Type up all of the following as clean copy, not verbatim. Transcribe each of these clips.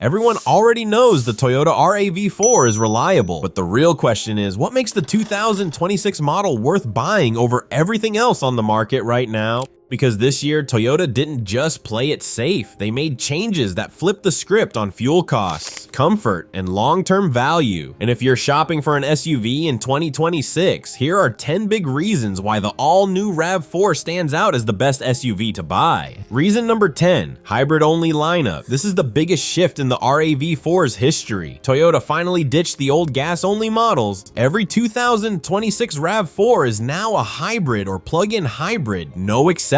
Everyone already knows the Toyota RAV4 is reliable, but the real question is, what makes the 2026 model worth buying over everything else on the market right now? Because this year, Toyota didn't just play it safe. They made changes that flipped the script on fuel costs, comfort, and long-term value. And if you're shopping for an SUV in 2026, here are 10 big reasons why the all-new RAV4 stands out as the best SUV to buy. Reason number 10, hybrid-only lineup. This is the biggest shift in the RAV4's history. Toyota finally ditched the old gas-only models. Every 2026 RAV4 is now a hybrid or plug-in hybrid, no exceptions.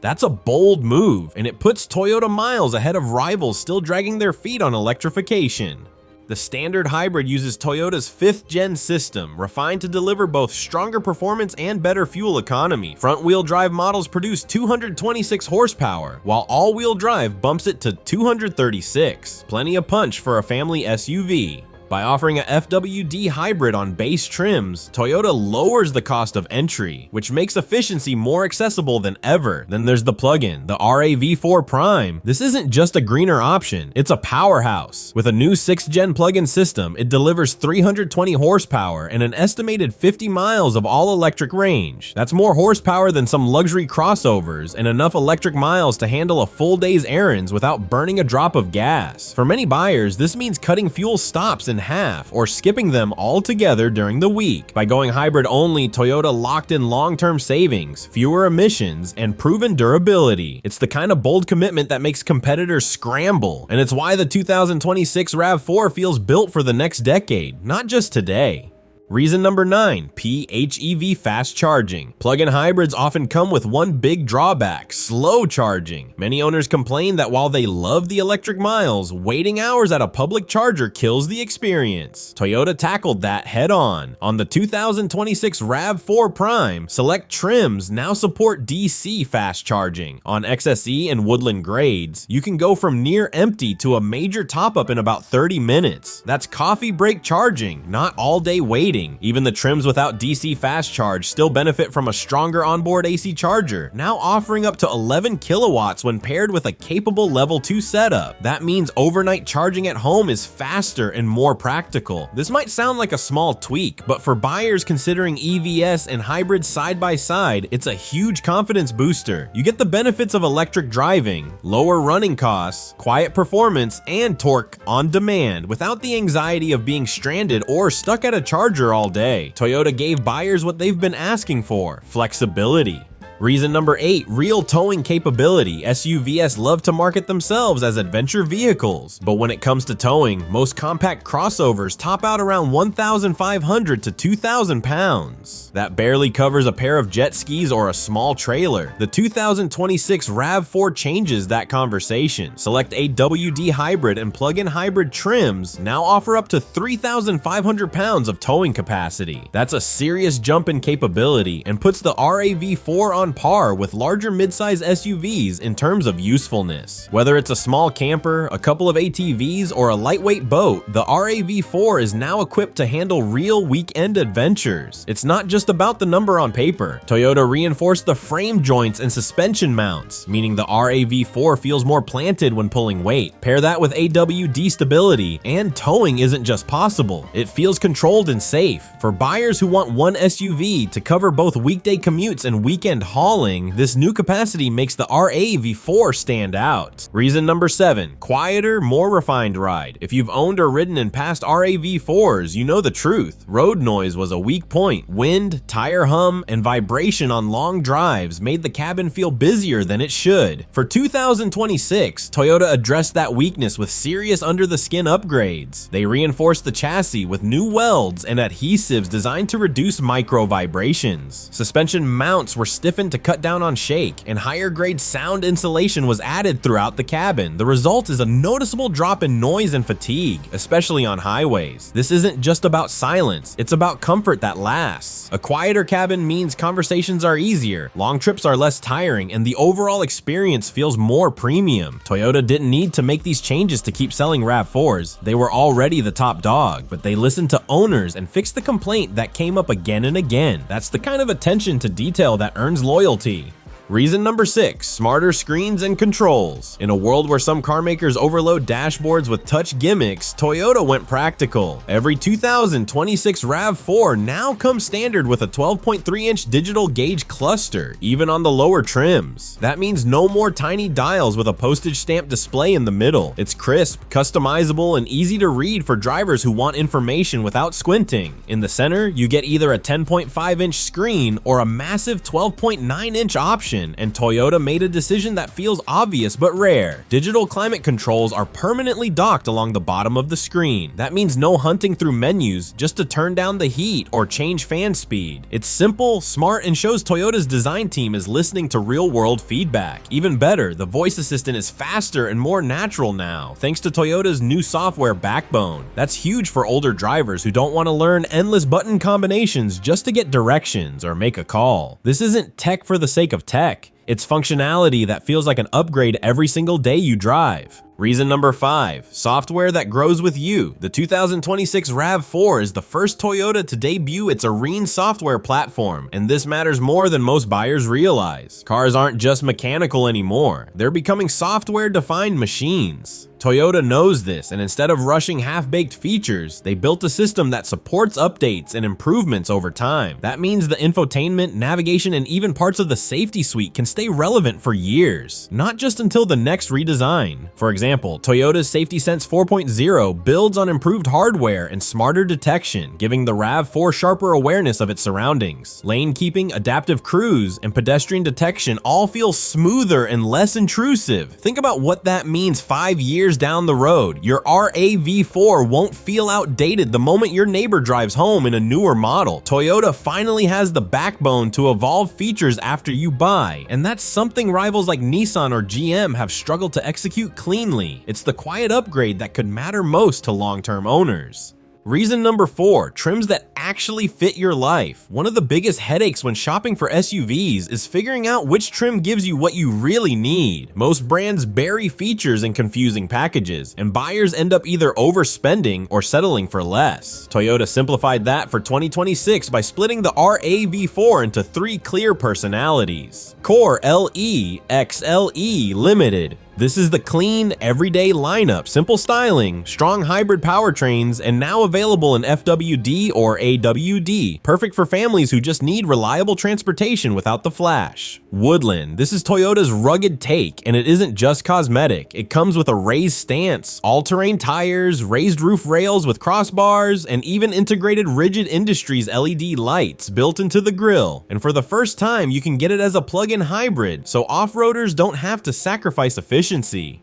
That's a bold move, and it puts Toyota miles ahead of rivals still dragging their feet on electrification. The standard hybrid uses Toyota's 5th-gen system, refined to deliver both stronger performance and better fuel economy. Front-wheel drive models produce 226 horsepower, while all-wheel drive bumps it to 236. Plenty of punch for a family SUV. By offering a FWD hybrid on base trims, Toyota lowers the cost of entry, which makes efficiency more accessible than ever. Then there's the plug-in, the RAV4 Prime. This isn't just a greener option, it's a powerhouse. With a new 6th-gen plug-in system, it delivers 320 horsepower and an estimated 50 miles of all-electric range. That's more horsepower than some luxury crossovers and enough electric miles to handle a full day's errands without burning a drop of gas. For many buyers, this means cutting fuel stops in half or skipping them altogether during the week. By going hybrid only, Toyota locked in long-term savings, fewer emissions, and proven durability. It's the kind of bold commitment that makes competitors scramble, and it's why the 2026 RAV4 feels built for the next decade, not just today. Reason number 9, PHEV fast charging. Plug-in hybrids often come with one big drawback, slow charging. Many owners complain that while they love the electric miles, waiting hours at a public charger kills the experience. Toyota tackled that head on. On the 2026 RAV4 Prime, select trims now support DC fast charging. On XSE and Woodland grades, you can go from near empty to a major top-up in about 30 minutes. That's coffee break charging, not all-day waiting. Even the trims without DC fast charge still benefit from a stronger onboard AC charger, now offering up to 11 kilowatts when paired with a capable level 2 setup. That means overnight charging at home is faster and more practical. This might sound like a small tweak, but for buyers considering EVS and hybrid side by side, it's a huge confidence booster. You get the benefits of electric driving, lower running costs, quiet performance, and torque on demand without the anxiety of being stranded or stuck at a charger all day. Toyota gave buyers what they've been asking for: flexibility. Reason number 8, real towing capability. SUVs love to market themselves as adventure vehicles, but when it comes to towing, most compact crossovers top out around 1,500 to 2,000 pounds. That barely covers a pair of jet skis or a small trailer. The 2026 RAV4 changes that conversation. Select a WD hybrid and plug-in hybrid trims now offer up to 3,500 pounds of towing capacity. That's a serious jump in capability and puts the RAV4 on par with larger midsize SUVs in terms of usefulness. Whether it's a small camper, a couple of ATVs, or a lightweight boat, the RAV4 is now equipped to handle real weekend adventures. It's not just about the number on paper. Toyota reinforced the frame joints and suspension mounts, meaning the RAV4 feels more planted when pulling weight. Pair that with AWD stability, and towing isn't just possible, it feels controlled and safe. For buyers who want one SUV to cover both weekday commutes and weekend hauling, this new capacity makes the RAV4 stand out. Reason number 7, quieter, more refined ride. If you've owned or ridden in past RAV4s, you know the truth. Road noise was a weak point. Wind, tire hum, and vibration on long drives made the cabin feel busier than it should. For 2026, Toyota addressed that weakness with serious under-the-skin upgrades. They reinforced the chassis with new welds and adhesives designed to reduce micro vibrations. Suspension mounts were stiffened to cut down on shake, and higher grade sound insulation was added throughout the cabin. The result is a noticeable drop in noise and fatigue, especially on highways. This isn't just about silence, it's about comfort that lasts. A quieter cabin means conversations are easier, long trips are less tiring, and the overall experience feels more premium. Toyota didn't need to make these changes to keep selling RAV4s. They were already the top dog, but they listened to owners and fixed the complaint that came up again and again. That's the kind of attention to detail that earns loyalty. Reason number 6, smarter screens and controls. In a world where some car makers overload dashboards with touch gimmicks, Toyota went practical. Every 2026 RAV4 now comes standard with a 12.3-inch digital gauge cluster, even on the lower trims. That means no more tiny dials with a postage stamp display in the middle. It's crisp, customizable, and easy to read for drivers who want information without squinting. In the center, you get either a 10.5-inch screen or a massive 12.9-inch option, and Toyota made a decision that feels obvious but rare. Digital climate controls are permanently docked along the bottom of the screen. That means no hunting through menus just to turn down the heat or change fan speed. It's simple, smart, and shows Toyota's design team is listening to real-world feedback. Even better, the voice assistant is faster and more natural now, thanks to Toyota's new software backbone. That's huge for older drivers who don't want to learn endless button combinations just to get directions or make a call. This isn't tech for the sake of tech. It's functionality that feels like an upgrade every single day you drive. Reason number 5, software that grows with you. The 2026 RAV4 is the first Toyota to debut its Arene software platform, and this matters more than most buyers realize. Cars aren't just mechanical anymore, they're becoming software-defined machines. Toyota knows this, and instead of rushing half-baked features, they built a system that supports updates and improvements over time. That means the infotainment, navigation, and even parts of the safety suite can stay relevant for years, not just until the next redesign. For example, Toyota's Safety Sense 4.0 builds on improved hardware and smarter detection, giving the RAV4 sharper awareness of its surroundings. Lane keeping, adaptive cruise, and pedestrian detection all feel smoother and less intrusive. Think about what that means 5 years down the road. Your RAV4 won't feel outdated the moment your neighbor drives home in a newer model. Toyota finally has the backbone to evolve features after you buy, and that's something rivals like Nissan or GM have struggled to execute cleanly. It's the quiet upgrade that could matter most to long-term owners. Reason number 4, trims that actually fit your life. One of the biggest headaches when shopping for SUVs is figuring out which trim gives you what you really need. Most brands bury features in confusing packages, and buyers end up either overspending or settling for less. Toyota simplified that for 2026 by splitting the RAV4 into 3 clear personalities. Core LE, XLE Limited. This is the clean, everyday lineup, simple styling, strong hybrid powertrains, and now available in FWD or AWD, perfect for families who just need reliable transportation without the flash. Woodland. This is Toyota's rugged take, and it isn't just cosmetic. It comes with a raised stance, all-terrain tires, raised roof rails with crossbars, and even integrated Rigid Industries LED lights built into the grille. And for the first time, you can get it as a plug-in hybrid, so off-roaders don't have to sacrifice efficiency.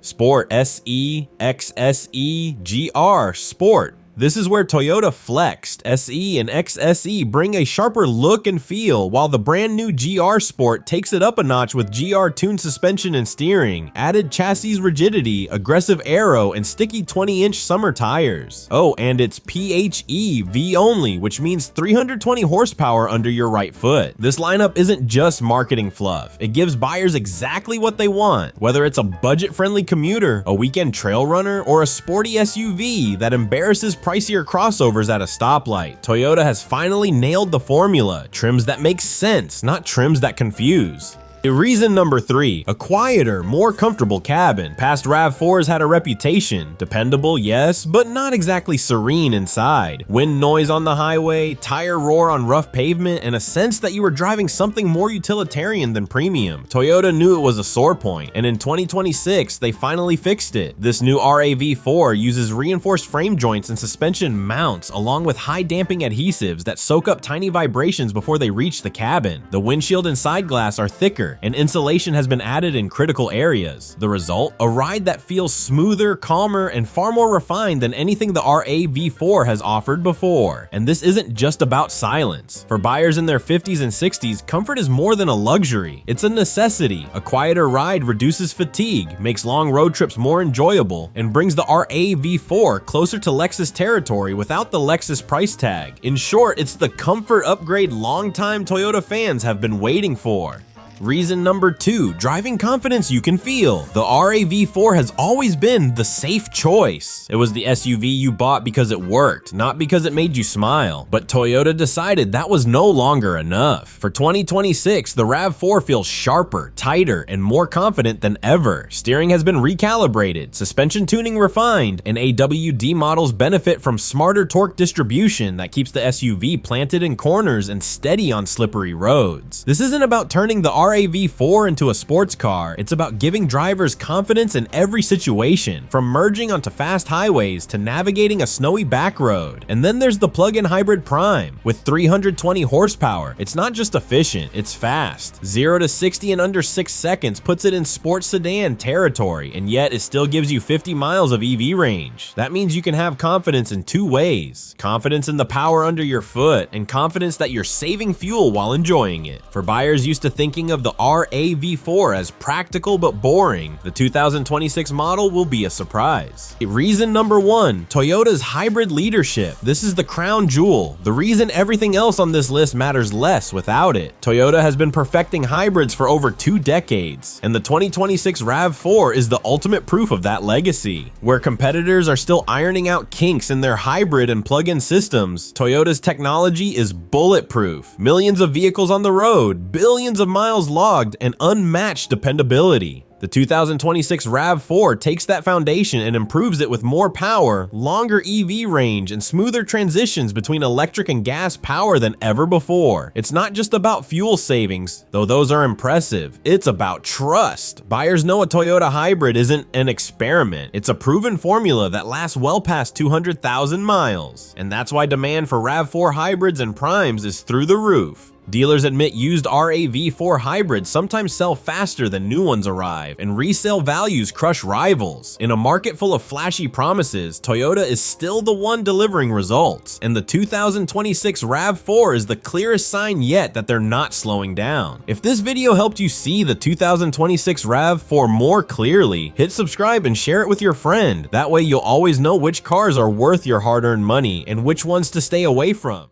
Sport SE, XSE, GR Sport. This is where Toyota flexed. SE and XSE bring a sharper look and feel, while the brand new GR Sport takes it up a notch with GR tuned suspension and steering, added chassis rigidity, aggressive aero, and sticky 20-inch summer tires. Oh, and it's PHEV only, which means 320 horsepower under your right foot. This lineup isn't just marketing fluff. It gives buyers exactly what they want, whether it's a budget-friendly commuter, a weekend trail runner, or a sporty SUV that embarrasses pricier crossovers at a stoplight. Toyota has finally nailed the formula. Trims that make sense, not trims that confuse. Reason number 3, a quieter, more comfortable cabin. Past RAV4s had a reputation. Dependable, yes, but not exactly serene inside. Wind noise on the highway, tire roar on rough pavement, and a sense that you were driving something more utilitarian than premium. Toyota knew it was a sore point, and in 2026, they finally fixed it. This new RAV4 uses reinforced frame joints and suspension mounts, along with high damping adhesives that soak up tiny vibrations before they reach the cabin. The windshield and side glass are thicker, and insulation has been added in critical areas. The result? A ride that feels smoother, calmer, and far more refined than anything the RAV4 has offered before. And this isn't just about silence. For buyers in their 50s and 60s, comfort is more than a luxury. It's a necessity. A quieter ride reduces fatigue, makes long road trips more enjoyable, and brings the RAV4 closer to Lexus territory without the Lexus price tag. In short, it's the comfort upgrade longtime Toyota fans have been waiting for. Reason number 2, driving confidence you can feel. The RAV4 has always been the safe choice. It was the SUV you bought because it worked, not because it made you smile. But Toyota decided that was no longer enough. For 2026, the RAV4 feels sharper, tighter, and more confident than ever. Steering has been recalibrated, suspension tuning refined, and AWD models benefit from smarter torque distribution that keeps the SUV planted in corners and steady on slippery roads. This isn't about turning the RAV4 into a sports car, it's about giving drivers confidence in every situation, from merging onto fast highways to navigating a snowy back road. And then there's the plug-in hybrid Prime. With 320 horsepower, it's not just efficient, it's fast. 0 to 60 in under 6 seconds puts it in sports sedan territory, and yet it still gives you 50 miles of EV range. That means you can have confidence in 2 ways. Confidence in the power under your foot, and confidence that you're saving fuel while enjoying it. For buyers used to thinking of the RAV4 as practical but boring, the 2026 model will be a surprise. Reason number 1, Toyota's hybrid leadership. This is the crown jewel, the reason everything else on this list matters less without it. Toyota has been perfecting hybrids for over 2 decades, and the 2026 RAV4 is the ultimate proof of that legacy. Where competitors are still ironing out kinks in their hybrid and plug-in systems, Toyota's technology is bulletproof. Millions of vehicles on the road, billions of miles logged, and unmatched dependability. The 2026 RAV4 takes that foundation and improves it with more power, longer EV range, and smoother transitions between electric and gas power than ever before. It's not just about fuel savings, though those are impressive. It's about trust. Buyers know a Toyota hybrid isn't an experiment. It's a proven formula that lasts well past 200,000 miles. And that's why demand for RAV4 hybrids and primes is through the roof. Dealers admit used RAV4 hybrids sometimes sell faster than new ones arrive, and resale values crush rivals. In a market full of flashy promises, Toyota is still the one delivering results, and the 2026 RAV4 is the clearest sign yet that they're not slowing down. If this video helped you see the 2026 RAV4 more clearly, hit subscribe and share it with your friend. That way you'll always know which cars are worth your hard-earned money and which ones to stay away from.